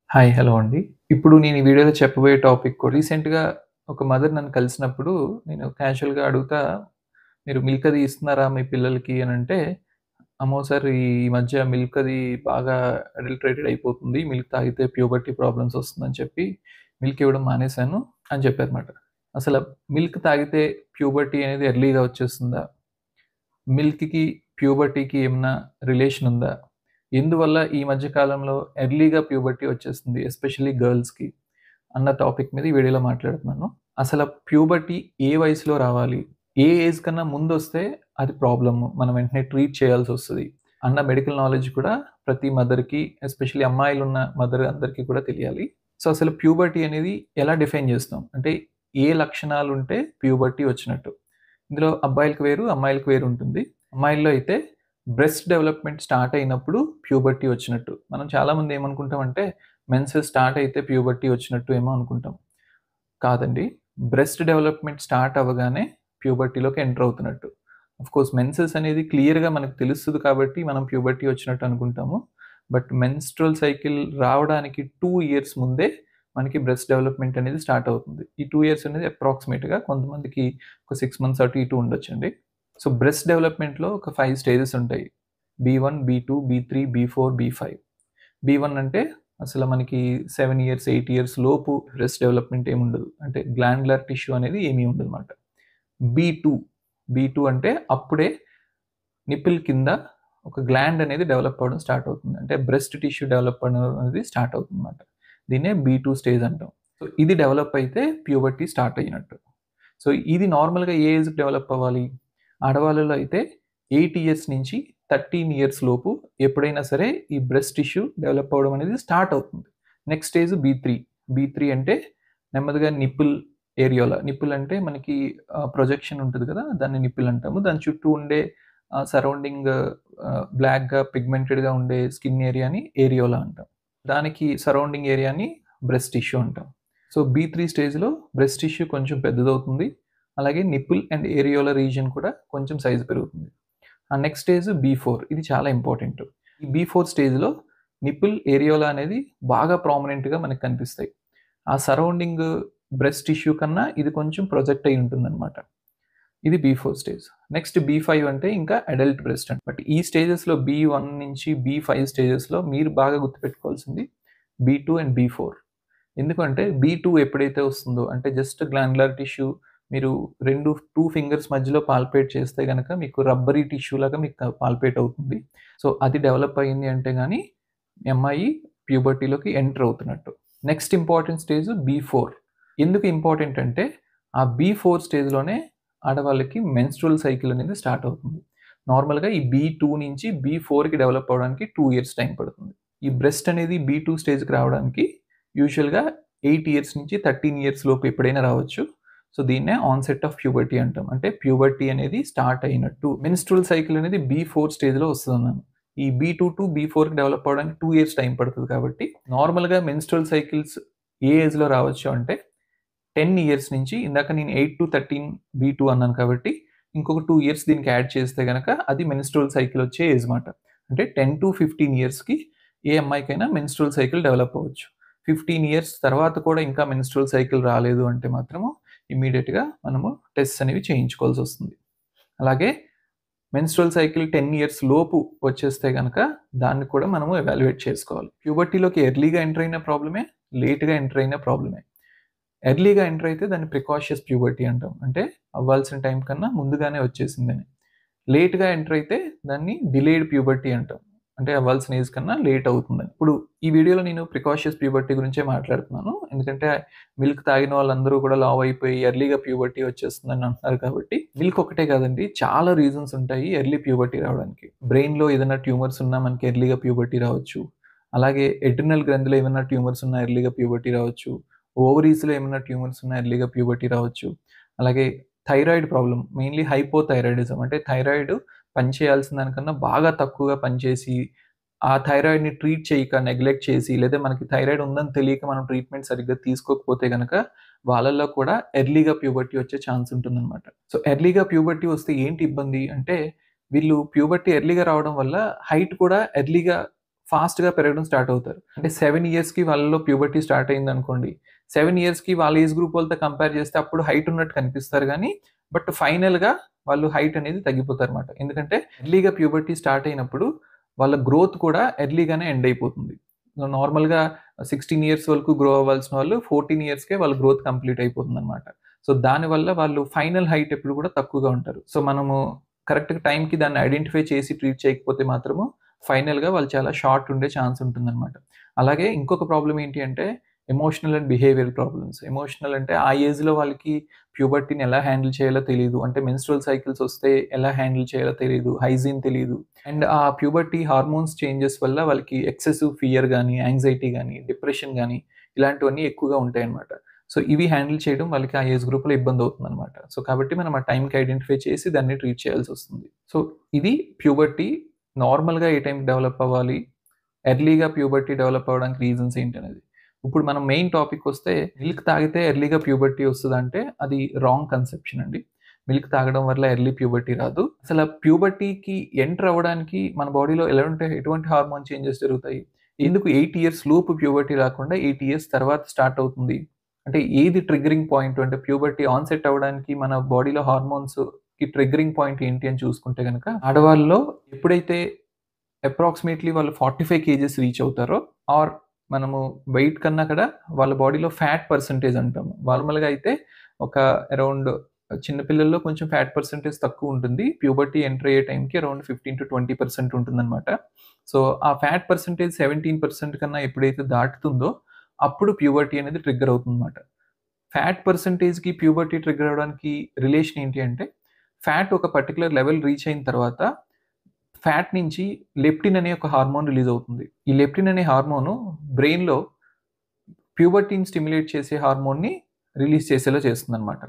Hi. Hello అండి. ఇప్పుడు నేను ఈ వీడియోలో చెప్పబోయే టాపిక్ రీసెంట్‌గా ఒక మదర్ నన్ను కలిసినప్పుడు నేను క్యాజువల్‌గా అడుగుతా, "మీరు మిల్క్ అది ఇస్తున్నారా మీ పిల్లలకి" అనంటే, "అమ్మో! సార్ ఈ మధ్య మిల్క్ అది బాగా అడల్టరేటెడ్ అయిపోతుంది. మిల్క్ తాగితే ప్యూబర్టీ ప్రాబ్లమ్స్ వస్తుందని చెప్పి మిల్క్ ఇవ్వడం మానేశాను" అని చెప్పారన్నమాట. అసల మిల్క్ తాగితే ప్యూబర్టీ అనేది ఎర్లీగా వచ్చేస్తుందా? మిల్క్‌కి, ప్యూబర్టీకి ఏమన్నా రిలేషన్ ఉందా? ఎందువల్ల ఈ మధ్య కాలంలో ఎర్లీగా ప్యూబర్టీ వచ్చేస్తుంది ఎస్పెషల్లీ గర్ల్స్‌కి అన్న టాపిక్ మీద ఈ వీడియోలో మాట్లాడుతున్నాను. అసల ప్యూబర్టీ ఏ వయసులో రావాలి? ఏ ఏజ్ కన్నా ముందొస్తే అది ప్రాబ్లము. మనం వెంటనే ట్రీట్ చేయాల్సొస్తది అన్న మెడికల్ నాలెడ్జ్ కూడా ప్రతి మదర్‌కి ఎస్పెషల్లీ అమ్మాయిలున్న మదర్ అందరికీ కూడా తెలియాలి. సో, అసలు ప్యూబర్టీ అనేది ఎలా డిఫైన్ చేస్తాం? అంటే ఏ లక్షణాలుంటే ప్యూబర్టీ వచ్చినట్టు? ఇందులో అబ్బాయిలకి వేరు, అమ్మాయిలకి వేరు ఉంటుంది. అమ్మాయిల్లో అయితే బ్రెస్ట్ డెవలప్‌మెంట్ స్టార్ట్ అయినప్పుడు ప్యూబర్టీ వచ్చినట్టు. మనం చాలామంది ఏమనుకుంటామంటే మెన్సెస్ స్టార్ట్ అయితే ప్యూబర్టీ వచ్చినట్టు ఏమో అనుకుంటాం. కాదండి. బ్రెస్ట్ డెవలప్‌మెంట్ స్టార్ట్ అవ్వగానే ప్యూబర్టీలోకి ఎంటర్ అవుతున్నట్టు. ఆఫ్‌కోర్స్ మెన్సెస్ అనేది క్లియర్‌గా మనకు తెలుస్తది కాబట్టి మనం ప్యూబర్టీ వచ్చినట్టు అనుకుంటాము. బట్ మెన్‌స్ట్రువల్ సైకిల్ రావడానికి 2 ఇయర్స్ ముందే మనకి బ్రెస్ట్ డెవలప్‌మెంట్ అనేది స్టార్ట్ అవుతుంది. ఈ 2 ఇయర్స్ అనేది అప్రాక్సిమేట్‌గా కొంతమందికి ఒక 6 మంత్స్ అటు ఇటు ఉండొచ్చండి. సో, బ్రెస్ట్ డెవలప్‌మెంట్‌లో ఒక 5 స్టేజెస్ ఉంటాయి. బీ1, బీ2, బీ3, బీ4, బీ5. బీ1 అంటే అసలు మనకి 7 ఇయర్స్, 8 ఇయర్స్ లోపు బ్రెస్ట్ డెవలప్‌మెంట్ ఏముండదు. అంటే గ్లాండ్యులర్ టిష్యూ అనేది ఏమీ ఉండదన్నమాట. బీ2, బీ2 అంటే అప్పుడే నిప్పిల్ కింద ఒక గ్లాండ్ అనేది డెవలప్ అవ్వడం స్టార్ట్ అవుతుంది. అంటే బ్రెస్ట్ టిష్యూ డెవలప్ అవ్వడం అనేది స్టార్ట్ అవుతుందన్నమాట. దీన్నే బీ2 స్టేజ్ అంటాం. సో, ఇది డెవలప్ అయితే ప్యూబర్టీ స్టార్ట్ అయినట్టు. సో, ఇది నార్మల్‌గా ఏ ఏజ్‌కి డెవలప్ అవ్వాలి? ఆడవాళ్ళలో అయితే 8 ఇయర్స్ నుంచి 13 ఇయర్స్ లోపు ఎప్పుడైనా సరే ఈ బ్రెస్ట్ టిష్యూ డెవలప్ అవ్వడం అనేది స్టార్ట్ అవుతుంది. Next stage బీ3. బీ3 అంటే నెమ్మదిగా నిప్పుల్ ఏరియోలా. నిప్పుల్ అంటే మనకి ప్రొజెక్షన్ ఉంటది కదా! దాన్ని నిప్పుల్ అంటాము. దాని చుట్టూ ఉండే సరౌండింగ్ బ్లాక్‌గా పిగ్మెంటెడ్‌గా ఉండే స్కిన్ ఏరియాని ఏరియోలా అంటాం. దానికి సరౌండింగ్ ఏరియాని బ్రెస్ట్ టిష్యూ అంటాం. సో, బీ3 స్టేజ్‌లో బ్రెస్ట్ టిష్యూ కొంచెం పెద్దదవుతుంది. అలాగే నిప్పుల్ అండ్ ఏరియోలా రీజియన్ కూడా కొంచెం సైజ్ పెరుగుతుంది. ఆ నెక్స్ట్ స్టేజ్ బీ4 ఇది చాలా ఇంపార్టెంట్. ఈ బీ4 స్టేజ్‌లో నిప్పుల్, ఏరియోలా అనేది బాగా ప్రామినెంట్‌గా మనకు కనిపిస్తాయి. ఆ సరౌండింగ్ బ్రెస్ట్ టిష్యూ కన్నా ఇది కొంచెం ప్రొజెక్ట్ అయ్యి ఉంటుందన్నమాట. ఇది బీ4 స్టేజ్. నెక్స్ట్ బీ5 అంటే ఇంకా అడల్ట్ బ్రెస్ట్ అండి. బట్ ఈ స్టేజెస్‌లో బీ1 నుంచి బీ5 స్టేజెస్‌లో మీరు బాగా గుర్తుపెట్టుకోవాల్సింది బీ2 అండ్ బీ4. ఎందుకంటే బీ2 ఎప్పుడైతే వస్తుందో అంటే జస్ట్ గ్లాండ్యులర్ టిష్యూ మీరు 2 ఫింగర్స్ మధ్యలో పాల్పేట్ చేస్తే గనక మీకు రబ్బరీ టిష్యూ లాగా మీకు పాల్పేట్ అవుతుంది. సో, అది డెవలప్ అయింది అంటే గాని మీ అమ్మాయి ప్యూబర్టీలోకి ఎంటర్ అవుతున్నట్టు. నెక్స్ట్ ఇంపార్టెంట్ స్టేజ్ బీ4. ఎందుకు ఇంపార్టెంట్ అంటే ఆ బీ4 స్టేజ్‌లోనే ఆడవాళ్ళకి మెన్‌స్ట్రువల్ సైకిల్ అనేది స్టార్ట్ అవుతుంది. నార్మల్‌గా ఈ బీ2 నుంచి బీ4కి డెవలప్ అవ్వడానికి 2 ఇయర్స్ టైం పడుతుంది. ఈ బ్రెస్ట్ అనేది బీ2 స్టేజ్‌కి రావడానికి యూజువల్‌గా 8 ఇయర్స్ నుంచి 13 ఇయర్స్ లోపు ఎప్పుడైనా రావచ్చు. సో, దీన్నే ఆన్‌సెట్ ఆఫ్ ప్యూబర్టీ అంటాం. అంటే ప్యూబర్టీ అనేది స్టార్ట్ అయినట్టు. మెన్‌స్ట్రువల్ సైకిల్ అనేది బీ4 స్టేజ్‌లో వస్తదన్నాను. ఈ బీ2 టు బీ4కి డెవలప్ అవ్వడానికి 2 ఇయర్స్ టైం పడతది కాబట్టి నార్మల్‌గా మెన్‌స్ట్రువల్ సైకిల్స్ ఏ ఏజ్‌లో రావచ్చు అంటే 10 ఇయర్స్ నుంచి ఇందాక నేను 8-13 బీ2 అన్నాను కాబట్టి ఇంకొక 2 ఇయర్స్ దీనికి యాడ్ చేస్తే గనక అది మెన్‌స్ట్రువల్ సైకిల్ వచ్చే ఏజ్ మాట. అంటే 10-15 ఇయర్స్‌కి ఏ అమ్మాయికైనా మెన్‌స్ట్రువల్ సైకిల్ డెవలప్ అవ్వచ్చు. 15 ఇయర్స్ తర్వాత కూడా ఇంకా మెన్‌స్ట్రువల్ సైకిల్ రాలేదు అంటే మాత్రము ఇమ్మీడియేట్‌గా మనము టెస్ట్స్ అనేవి చేయించుకోవాల్సొస్తుంది. అలాగే మెన్‌స్ట్రువల్ సైకిల్ 10 ఇయర్స్ లోపు వచ్చేస్తే గనక దాన్ని కూడా మనము ఎవాల్యుయేట్ చేసుకోవాలి. ప్యూబర్టీలోకి ఎర్లీగా ఎంటర్ అయిన ప్రాబ్లమే, లేట్‌గా ఎంటర్ అయిన ప్రాబ్లమే. ఎర్లీగా ఎంటర్ అయితే దాన్ని ప్రికాషియస్ ప్యూబర్టీ అంటాం. అంటే అవ్వాల్సిన టైం కన్నా ముందుగానే వచ్చేసిందని. లేట్‌గా ఎంటర్ అయితే దాన్ని డిలేడ్ ప్యూబర్టీ అంటాం. అంటే అవ్వాల్సిన ఏజ్ కన్నా లేట్ అవుతుందని. ఇప్పుడు ఈ వీడియోలో నేను ప్రికాషియస్ ప్యూబర్టీ గురించే మాట్లాడుతున్నాను. ఎందుకంటే మిల్క్ తాగిన వాళ్ళందరూ కూడా లావు అయిపోయి ఎర్లీగా ప్యూబర్టీ వచ్చేస్తుందని అంటున్నారు కాబట్టి, మిల్క్ ఒకటే కాదండి చాలా రీజన్స్ ఉంటాయి ఎర్లీ ప్యూబర్టీ రావడానికి. బ్రెయిన్‌లో ఏదైనా ట్యూమర్స్ ఉన్నా మనకి ఎర్లీగా ప్యూబర్టీ రావచ్చు. అలాగే అడ్రినల్ గ్రంథిలో ఏమైనా ట్యూమర్స్ ఉన్నా ఎర్లీగా ప్యూబర్టీ రావచ్చు. ఓవరీస్‌లో ఏమైనా ట్యూమర్స్ ఉన్నా ఎర్లీగా ప్యూబర్టీ రావచ్చు. అలాగే థైరాయిడ్ ప్రాబ్లమ్ మెయిన్‌లీ హైపోథైరాయిడిజం అంటే థైరాయిడ్ పనిచేయాల్సిన దానికన్నా బాగా తక్కువగా పనిచేసి, ఆ థైరాయిడ్‌ని ట్రీట్ చేయక నెగ్లెక్ట్ చేసి, లేదా మనకి థైరాయిడ్ ఉందని తెలియక మనం ట్రీట్‌మెంట్ సరిగ్గా తీసుకోకపోతే గనక, వాళ్ళలో కూడా ఎర్లీగా ప్యూబర్టీ వచ్చే ఛాన్స్ ఉంటుందనమాట. సో, ఎర్లీగా ప్యూబర్టీ వస్తే ఏంటి ఇబ్బంది అంటే, వీళ్ళు ప్యూబర్టీ ఎర్లీగా రావడం వల్ల హైట్ కూడా ఎర్లీగా ఫాస్ట్‌గా పెరగడం స్టార్ట్ అవుతారు. అంటే 7 ఇయర్స్‌కి వాళ్ళలో ప్యూబర్టీ స్టార్ట్ అయిందనుకోండి. 7 ఇయర్స్‌కి వాళ్ళ ఏజ్ గ్రూప్ వాళ్ళతో కంపేర్ చేస్తే అప్పుడు హైట్ ఉన్నట్టు కనిపిస్తారు గానీ, బట్ ఫైనల్‌గా వాళ్ళు హైట్ అనేది తగ్గిపోతారన్నమాట. ఎందుకంటే ఎర్లీగా ప్యూబర్టీ స్టార్ట్ అయినప్పుడు వాళ్ళ గ్రోత్ కూడా ఎర్లీగానే ఎండ్ అయిపోతుంది. నార్మల్‌గా 16 ఇయర్స్ వరకు గ్రో అవ్వాల్సిన వాళ్ళు 14 ఇయర్స్‌కే వాళ్ళ గ్రోత్ కంప్లీట్ అయిపోతుందన్నమాట. సో, దానివల్ల వాళ్ళు ఫైనల్ హైట్ ఎప్పుడు కూడా తక్కువగా ఉంటారు. సో, మనము కరెక్ట్‌గా టైంకి దాన్ని ఐడెంటిఫై చేసి ట్రీట్ చేయకపోతే మాత్రము ఫైనల్‌గా వాళ్ళు చాలా షార్ట్ ఉండే ఛాన్స్ ఉంటుందన్నమాట. అలాగే ఇంకొక ప్రాబ్లమ్ ఏంటి అంటే emotional and behavioural problems. Emotional అంటే ఆ ఏజ్‌లో వాళ్ళకి ప్యూబర్టీని ఎలా హ్యాండిల్ చేయాలో తెలీదు. అంటే మెన్స్ట్రువల్ సైకిల్స్ వస్తే ఎలా హ్యాండిల్ చేయాలో తెలీదు. హైజీన్ తెలీదు. అండ్ ఆ ప్యూబర్టీ హార్మోన్స్ చేంజెస్ వల్ల వాళ్ళకి ఎక్సెసివ్ ఫియర్ గాని, యాంగ్జైటీ గాని, డిప్రెషన్ గాని ఇలాంటివన్నీ ఎక్కువగా ఉంటాయన్నమాట. సో, ఇవి హ్యాండిల్ చేయడం వాళ్ళకి ఆ ఏజ్ గ్రూప్‌లో ఇబ్బందవుతుందనమాట. సో, కాబట్టి మనం ఆ టైంకి ఐడెంటిఫై చేసి దాన్ని ట్రీట్ చేయాల్సొస్తుంది. సో, ఇది ప్యూబర్టీ నార్మల్‌గా ఏ టైంకి డెవలప్ అవ్వాలి, ఎర్లీగా ప్యూబర్టీ డెవలప్ అవ్వడానికి రీజన్స్ ఏంటనేది. ఇప్పుడు మనం మెయిన్ టాపికొస్తే మిల్క్ తాగితే ఎర్లీగా ప్యూబర్టీ వస్తదంటే అది రాంగ్ కన్సెప్షన్ అండి. మిల్క్ తాగడం వల్ల ఎర్లీ ప్యూబర్టీ రాదు. అసల ప్యూబర్టీకి ఎంటర్ అవ్వడానికి మన బాడీలో ఎటువంటి హార్మోన్ చేంజెస్ జరుగుతాయి? ఎందుకు 8 ఇయర్స్ లోపు ప్యూబర్టీ రాకుండా 8 ఇయర్స్ తర్వాత స్టార్ట్ అవుతుంది? అంటే ఏది ట్రిగ్గరింగ్ పాయింట్ అంటే ప్యూబర్టీ ఆన్సెట్ అవ్వడానికి మన బాడీలో హార్మోన్స్‌కి ట్రిగ్గరింగ్ పాయింట్ ఏంటి అని చూసుకుంటే గనక ఆడవాళ్ళలో ఎప్పుడైతే అప్రాక్సిమేట్‌లీ వాళ్ళు 45 కేజెస్ రీచ్ అవుతారో ఆర్ మనము వెయిట్ కన్నా కూడా వాళ్ళ బాడీలో ఫ్యాట్ పర్సెంటేజ్ అంటాము. నార్మల్‌గా అయితే ఒక అరౌండ్ చిన్న పిల్లల్లో కొంచెం ఫ్యాట్ పర్సెంటేజ్ తక్కువుంటుంది. ప్యూబర్టీ ఎంటర్ అయ్యే టైంకి అరౌండ్ 15-20% ఉంటుందనమాట. సో, ఆ ఫ్యాట్ పర్సెంటేజ్ 17% కన్నా ఎప్పుడైతే దాటుతుందో అప్పుడు ప్యూబర్టీ అనేది ట్రిగ్గర్ అవుతుందన్నమాట. ఫ్యాట్ పర్సెంటేజ్‌కి ప్యూబర్టీ ట్రిగ్గర్ అవ్వడానికి రిలేషన్ ఏంటి అంటే, ఫ్యాట్ ఒక పర్టిక్యులర్ లెవెల్ రీచ్ అయిన తర్వాత ఫ్యాట్ నుంచి లెప్టిన్ అనే ఒక హార్మోన్ రిలీజ్ అవుతుంది. ఈ లెప్టిన్ అనే హార్మోను బ్రెయిన్‌లో ప్యూబర్టీని స్టిమ్యులేట్ చేసే హార్మోన్‌ని రిలీజ్ చేసేలా చేస్తుందన్నమాట.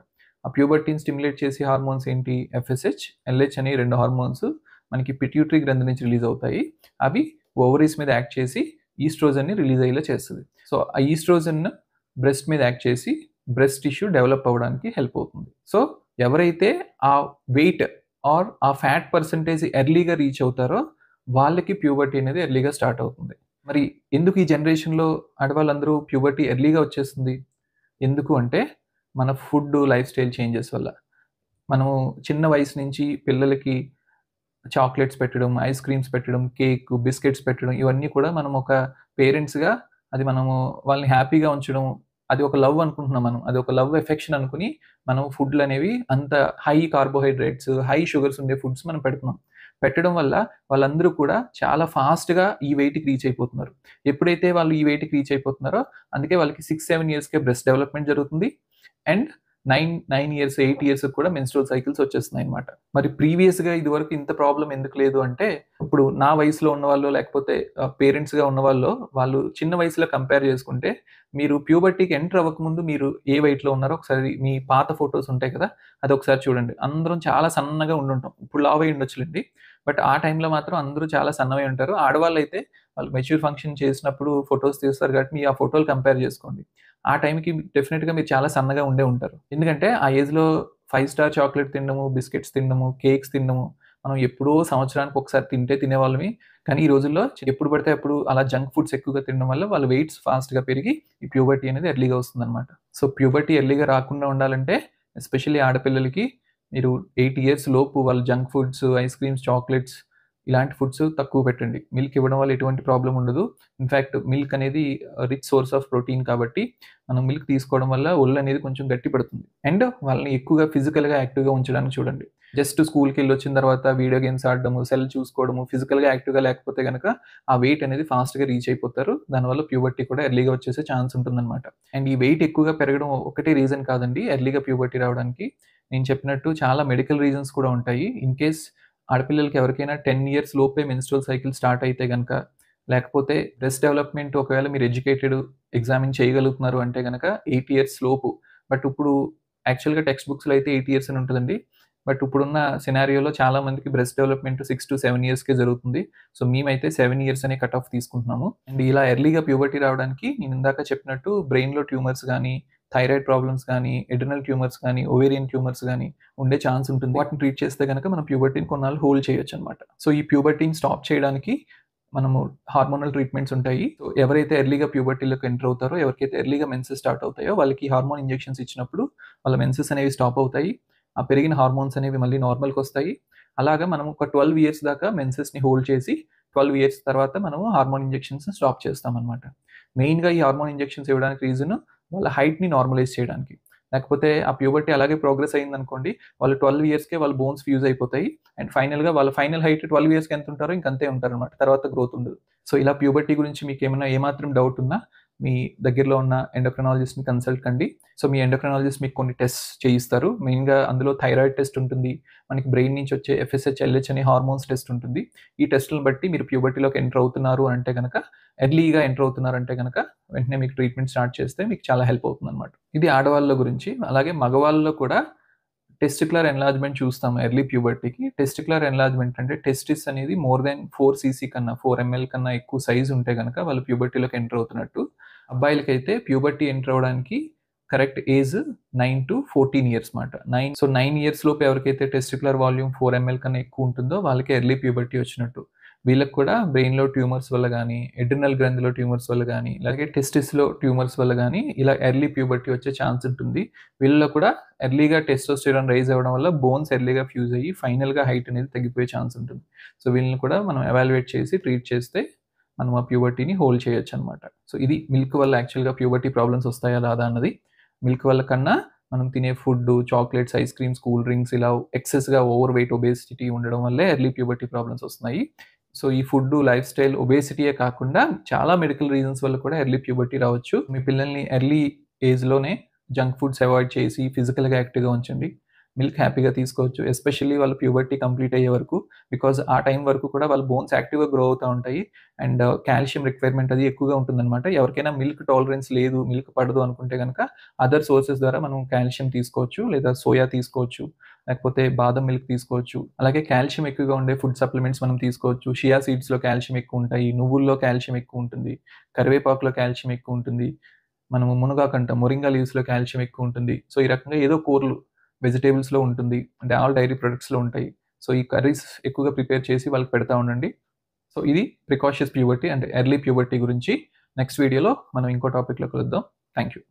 ఆ ప్యూబర్టీని స్టిమ్యులేట్ చేసే హార్మోన్స్ ఏంటి? ఎఫ్ఎస్‌హెచ్, ఎల్‌హెచ్ అనే 2 హార్మోన్స్ మనకి పిట్యూటరీ గ్రంథి నుంచి రిలీజ్ అవుతాయి. అవి ఓవరీస్ మీద యాక్ట్ చేసి ఈస్ట్రోజన్‌ని రిలీజ్ అయ్యేలా చేస్తది. సో, ఆ ఈస్ట్రోజన్ బ్రెస్ట్ మీద యాక్ట్ చేసి బ్రెస్ట్ టిష్యూ డెవలప్ అవ్వడానికి హెల్ప్ అవుతుంది. సో, ఎవరైతే ఆ వెయిట్ ఆర్ ఆ ఫ్యాట్ పర్సెంటేజ్ ఎర్లీగా రీచ్ అవుతారో వాళ్ళకి ప్యూబర్టీ అనేది ఎర్లీగా స్టార్ట్ అవుతుంది. మరి ఎందుకు ఈ జనరేషన్‌లో ఆడవాళ్ళందరూ ప్యూబర్టీ ఎర్లీగా వచ్చేస్తుంది? ఎందుకు అంటే మన ఫుడ్, లైఫ్ స్టైల్ చేంజెస్ వల్ల. మనము చిన్న వయసు నుంచి పిల్లలకి చాక్లెట్స్ పెట్టడం, ఐస్ క్రీమ్స్ పెట్టడం, కేక్, బిస్కెట్స్ పెట్టడం ఇవన్నీ కూడా మనం ఒక పేరెంట్స్‌గా అది మనము వాళ్ళని హ్యాపీగా ఉంచడం, అది ఒక లవ్ అనుకుంటున్నాం మనం. అది ఒక లవ్ ఎఫెక్షన్ అనుకుని మనం ఫుడ్‌లనేవి అంత హై కార్బోహైడ్రేట్స్, హై షుగర్స్ ఉండే ఫుడ్స్ మనం పెడుతున్నాం. పెట్టడం వల్ల వాళ్ళందరూ కూడా చాలా ఫాస్ట్‌గా ఈ వెయిట్‌కి రీచ్ అయిపోతున్నారు. ఎప్పుడైతే వాళ్ళు ఈ వెయిట్‌కి రీచ్ అయిపోతున్నారో అందుకే వాళ్ళకి 6, 7 ఇయర్స్‌కే బ్రెస్ట్ డెవలప్‌మెంట్ జరుగుతుంది. అండ్ 9 ఇయర్స్, 8 ఇయర్స్‌కి కూడా మెన్‌స్ట్రువల్ సైకిల్స్ వచ్చేస్తున్నాయన్నమాట. మరి ప్రీవియస్‌గా ఇదివరకు ఇంత ప్రాబ్లమ్ ఎందుకు లేదు అంటే, ఇప్పుడు నా వయసులో ఉన్నవాళ్ళో లేకపోతే పేరెంట్స్‌గా ఉన్నవాళ్ళో వాళ్ళు చిన్న వయసులో కంపేర్ చేసుకుంటే, మీరు ప్యూబర్టీకి ఎంటర్ అవ్వకముందు మీరు ఏ వెయిట్‌లో ఉన్నారో ఒకసారి మీ పాత ఫోటోస్ ఉంటాయి కదా! అదొకసారి చూడండి. అందరం చాలా సన్నగా ఉండుంటాం. ఇప్పుడు లావై ఉండొచ్చులెండి. బట్ ఆ టైంలో మాత్రం అందరూ చాలా సన్నమై ఉంటారు. ఆడవాళ్ళైతే వాళ్ళు మెచ్యూర్ ఫంక్షన్ చేసినప్పుడు ఫోటోస్ తీస్తారు కాబట్టి మీ ఆ ఫోటోలు కంపేర్ చేసుకోండి. ఆ టైంకి డెఫినిట్‌గా మీరు చాలా సన్నగా ఉండే ఉంటారు. ఎందుకంటే ఆ ఏజ్‌లో 5 స్టార్ చాక్లేట్ తినడము, బిస్కెట్స్ తినడము, కేక్స్ తినడము, మనం ఎప్పుడో సంవత్సరానికి ఒకసారి తింటే తినేవాళ్ళమి. కానీ ఈ రోజుల్లో ఎప్పుడు పడితే అప్పుడు అలా జంక్ ఫుడ్స్ ఎక్కువగా తినడం వల్ల వాళ్ళ వెయిట్స్ ఫాస్ట్‌గా పెరిగి ఈ ప్యూబర్టీ అనేది ఎర్లీగా వస్తుందన్నమాట. సో, ప్యూబర్టీ ఎర్లీగా రాకుండా ఉండాలంటే ఎస్పెషల్లీ ఆడపిల్లలకి మీరు 8 ఇయర్స్ లోపు వాళ్ళు junk foods, ice creams, chocolates ఇలాంటి ఫుడ్స్ తక్కువ పెట్టండి. మిల్క్ ఇవ్వడం వల్ల ఎటువంటి ప్రాబ్లమ్ ఉండదు. ఇన్‌ఫాక్ట్ మిల్క్ అనేది రిచ్ సోర్స్ ఆఫ్ ప్రోటీన్ కాబట్టి మనం మిల్క్ తీసుకోవడం వల్ల ఒళ్ళనేది కొంచెం గట్టి పడుతుంది. అండ్ వాళ్ళని ఎక్కువగా ఫిజికల్‌గా యాక్టివ్‌గా ఉంచడానికి చూడండి. జస్ట్ స్కూల్‌కెళ్ళొచ్చిన తర్వాత వీడియో గేమ్స్ ఆడడము, సెల్ చూసుకోవడము, ఫిజికల్‌గా యాక్టివ్‌గా లేకపోతే గనక ఆ వెయిట్ అనేది ఫాస్ట్‌గా రీచ్ అయిపోతారు. దానివల్ల ప్యూబర్టీ కూడా ఎర్లీగా వచ్చేసే ఛాన్స్ ఉంటుందన్నమాట. అండ్ ఈ వెయిట్ ఎక్కువగా పెరగడం ఒకటే రీజన్ కాదండి ఎర్లీగా ప్యూబర్టీ రావడానికి. నేను చెప్పినట్టు చాలా మెడికల్ రీజన్స్ కూడా ఉంటాయి. ఇన్ కేస్ ఆడపిల్లలకి ఎవరికైనా 10 ఇయర్స్ లోపే మెన్‌స్ట్రువల్ సైకిల్ స్టార్ట్ అయితే గనక, లేకపోతే బ్రెస్ట్ డెవలప్‌మెంట్ ఒకవేళ మీరు ఎడ్యుకేటెడ్ ఎగ్జామిన్ చేయగలుగుతున్నారు అంటే గనక 8 ఇయర్స్ లోపు. బట్ ఇప్పుడు యాక్చువల్‌గా టెక్స్ట్ బుక్స్‌లో అయితే 8 ఇయర్స్ అని ఉంటదండి. బట్ ఇప్పుడున్న సినారియోలో చాలా మందికి బ్రెస్ట్ డెవలప్‌మెంట్ 6-7 ఇయర్స్‌కే జరుగుతుంది. సో, మేమైతే 7 ఇయర్స్ అనే కట్ ఆఫ్ తీసుకుంటున్నాము. అండ్ ఇలా ఎర్లీగా ప్యూబర్టీ రావడానికి నేను ఇందాక చెప్పినట్టు బ్రెయిన్‌లో ట్యూమర్స్ గాని, థైరాయిడ్ ప్రాబ్లమ్స్ గాని, అడ్రినల్ ట్యూమర్స్ గాని, ఓవేరియన్ ట్యూమర్స్ గాని ఉండే ఛాన్స్ ఉంటుంది. వాటిని ట్రీట్ చేస్తే గనక మనం ప్యూబర్టీని కొన్నాళ్ళు హోల్డ్ చేయొచ్చనమాట. సో, ఈ ప్యూబర్టీని స్టాప్ చేయడానికి మనము హార్మోనల్ ట్రీట్మెంట్స్ ఉంటాయి. సో, ఎవరైతే ఎర్లీగా ప్యూబర్టీలోకి ఎంటర్ అవుతారో, ఎవరికైతే ఎర్లీగా మెన్సెస్ స్టార్ట్ అవుతాయో వాళ్ళకి హార్మోన్ ఇంజెక్షన్స్ ఇచ్చినప్పుడు వాళ్ళ మెన్సెస్ అనేవి స్టాప్ అవుతాయి. ఆ పెరిగిన హార్మోన్స్ అనేవి మళ్ళీ నార్మల్‌కొస్తాయి. అలాగా మనం ఒక 12 ఇయర్స్ దాకా మెన్సెస్‌ని హోల్డ్ చేసి 12 ఇయర్స్ తర్వాత మనము హార్మోన్ ఇంజెక్షన్స్ స్టాప్ చేస్తామనమాట. మెయిన్‌గా ఈ హార్మోన్ ఇంజెక్షన్స్ ఇవ్వడానికి రీజన్ వాళ్ళ హైట్‌ని నార్మలైజ్ చేయడానికి. లేకపోతే ఆ ప్యూబర్టీ అలాగే ప్రోగ్రెస్ అయిందనుకోండి, వాళ్ళు 12 ఇయర్స్‌కే వాళ్ళ బోన్స్ ఫ్యూజ్ అయిపోతాయి. అండ్ ఫైనల్‌గా వాళ్ళ ఫైనల్ హైట్ 12 ఇయర్స్‌కి ఎంత ఉంటారో ఇంక అంతే ఉంటారనమాట. తర్వాత గ్రోత్ ఉండదు. సో, ఇలా ప్యూబర్టీ గురించి మీకేమన్నా ఏమాత్రం డౌట్ ఉన్నా మీ దగ్గరలో ఉన్న ఎండోక్రినాలజిస్ట్‌ని కన్సల్ట్ కండి. సో, మీ ఎండోక్రినాలజిస్ట్ మీకు కొన్ని టెస్ట్స్ చేయిస్తారు. మెయిన్‌గా అందులో థైరాయిడ్ టెస్ట్ ఉంటుంది. మనకి బ్రెయిన్ నుంచి వచ్చే ఎఫ్ఎస్‌హెచ్, ఎల్‌హెచ్ అనే హార్మోన్స్ టెస్ట్ ఉంటుంది. ఈ టెస్ట్‌లను బట్టి మీరు ప్యూబర్టీలోకి ఎంటర్ అవుతున్నారు అంటే గనక, ఎర్లీగా ఎంటర్ అవుతున్నారంటే గనక వెంటనే మీకు ట్రీట్మెంట్ స్టార్ట్ చేస్తే మీకు చాలా హెల్ప్ అవుతుందనమాట. ఇది ఆడవాళ్ళ గురించి. అలాగే మగవాళ్ళలో కూడా టెస్టిక్యులర్ ఎన్లార్జ్‌మెంట్ చూస్తాం ఎర్లీ ప్యూబర్టీకి. టెస్టిక్యులర్ ఎన్లార్జ్‌మెంట్ అంటే టెస్టిస్ అనేది మోర్ దాన్ 4 సీసీ కన్నా 4 ఎంఎల్ కన్నా ఎక్కువ సైజ్ ఉంటే గనక వాళ్ళు ప్యూబర్టీలోకి ఎంటర్ అవుతున్నట్టు. అబ్బాయిలకైతే ప్యూబర్టీ ఎంటర్ అవ్వడానికి కరెక్ట్ ఏజ్ 9-14 ఇయర్స్ మాట. 9 ఇయర్స్ లోపు ఎవరికైతే టెస్టిక్యులర్ వాల్యూమ్ 4 ఎంఎల్ కన్నా ఎక్కువ ఉంటుందో వాళ్ళకి ఎర్లీ ప్యూబర్టీ వచ్చినట్టు. వీళ్ళకి కూడా బ్రెయిన్‌లో ట్యూమర్స్ వల్ల గానీ, అడ్రినల్ గ్రంథిలో ట్యూమర్స్ వల్ల గానీ, అలాగే టెస్టిస్‌లో ట్యూమర్స్ వల్ల గానీ ఇలా ఎర్లీ ప్యూబర్టీ వచ్చే ఛాన్స్ ఉంటుంది. వీళ్ళలో కూడా ఎర్లీగా టెస్టోస్టెరాన్ రైజ్ అవ్వడం వల్ల బోన్స్ ఎర్లీగా ఫ్యూజ్ అయ్యి ఫైనల్‌గా హైట్ అనేది తగ్గిపోయే ఛాన్స్ ఉంటుంది. సో, వీళ్ళని కూడా మనం ఎవాల్యుయేట్ చేసి ట్రీట్ చేస్తే మనం ఆ ప్యూబర్టీని హోల్డ్ చేయొచ్చనమాట. సో, ఇది మిల్క్ వల్ల యాక్చువల్‌గా ప్యూబర్టీ ప్రాబ్లమ్స్ వస్తాయా రాదా అన్నది. మిల్క్ వల్ల కన్నా మనం తినే food, chocolates, ice creams, cool drinks ఇలా ఎక్సెస్‌గా ఓవర్ వెయిట్, ఒబేసిటీ ఉండడం వల్లే ఎర్లీ ప్యూబర్టీ ప్రాబ్లమ్స్ వస్తున్నాయి. సో, ఈ ఫుడ్డు, లైఫ్ స్టైల్, ఒబేసిటీయే కాకుండా చాలా మెడికల్ రీజన్స్ వల్ల కూడా ఎర్లీ ప్యూబర్టీ రావచ్చు. మీ పిల్లల్ని ఎర్లీ ఏజ్‌లోనే జంక్ ఫుడ్స్ అవాయిడ్ చేసి ఫిజికల్‌గా యాక్టివ్‌గా ఉంచండి. మిల్క్ హ్యాపీగా తీసుకోవచ్చు. ఎస్పెషల్లీ వాళ్ళ ప్యూబర్టీ కంప్లీట్ అయ్యే వరకు. బికాజ్ ఆ టైం వరకు కూడా వాళ్ళ బోన్స్ యాక్టివ్‌గా గ్రో అవుతా ఉంటాయి. అండ్ కాల్షియం రిక్వైర్మెంట్ అది ఎక్కువగా ఉంటుందనమాట. ఎవరికైనా మిల్క్ టాలరెన్స్ లేదు, మిల్క్ పడదు అనుకుంటే గనక అదర్ సోర్సెస్ ద్వారా మనం కాల్షియం తీసుకోవచ్చు. లేదా సోయా తీసుకోవచ్చు. లేకపోతే బాదం మిల్క్ తీసుకోవచ్చు. అలాగే కాల్షియం ఎక్కువగా ఉండే ఫుడ్ సప్లిమెంట్స్ మనం తీసుకోవచ్చు. షియా సీడ్స్‌లో కాల్షియం ఎక్కువుంటాయి. నువ్వుల్లో కాల్షియం ఎక్కువుంటుంది. కరివేపాకులో కాల్షియం ఎక్కువుంటుంది. మనము మునగాకంటాం. మొరింగా లీవ్స్‌లో కాల్షియం ఎక్కువుంటుంది. సో, ఈ రకంగా ఏదో కూరలు, వెజిటబుల్స్‌లో ఉంటుంది. అంటే ఆల్ డైరీ ప్రొడక్ట్స్‌లో ఉంటాయి. సో, ఈ కర్రీస్ ఎక్కువగా ప్రిపేర్ చేసి వాళ్ళకి పెడతా ఉండండి. సో, ఇది ప్రికాషియస్ ప్యూబర్టీ అంటే ఎర్లీ ప్యూబర్టీ గురించి. నెక్స్ట్ వీడియోలో మనం ఇంకో టాపిక్‌లో కలుద్దాం. Thank you.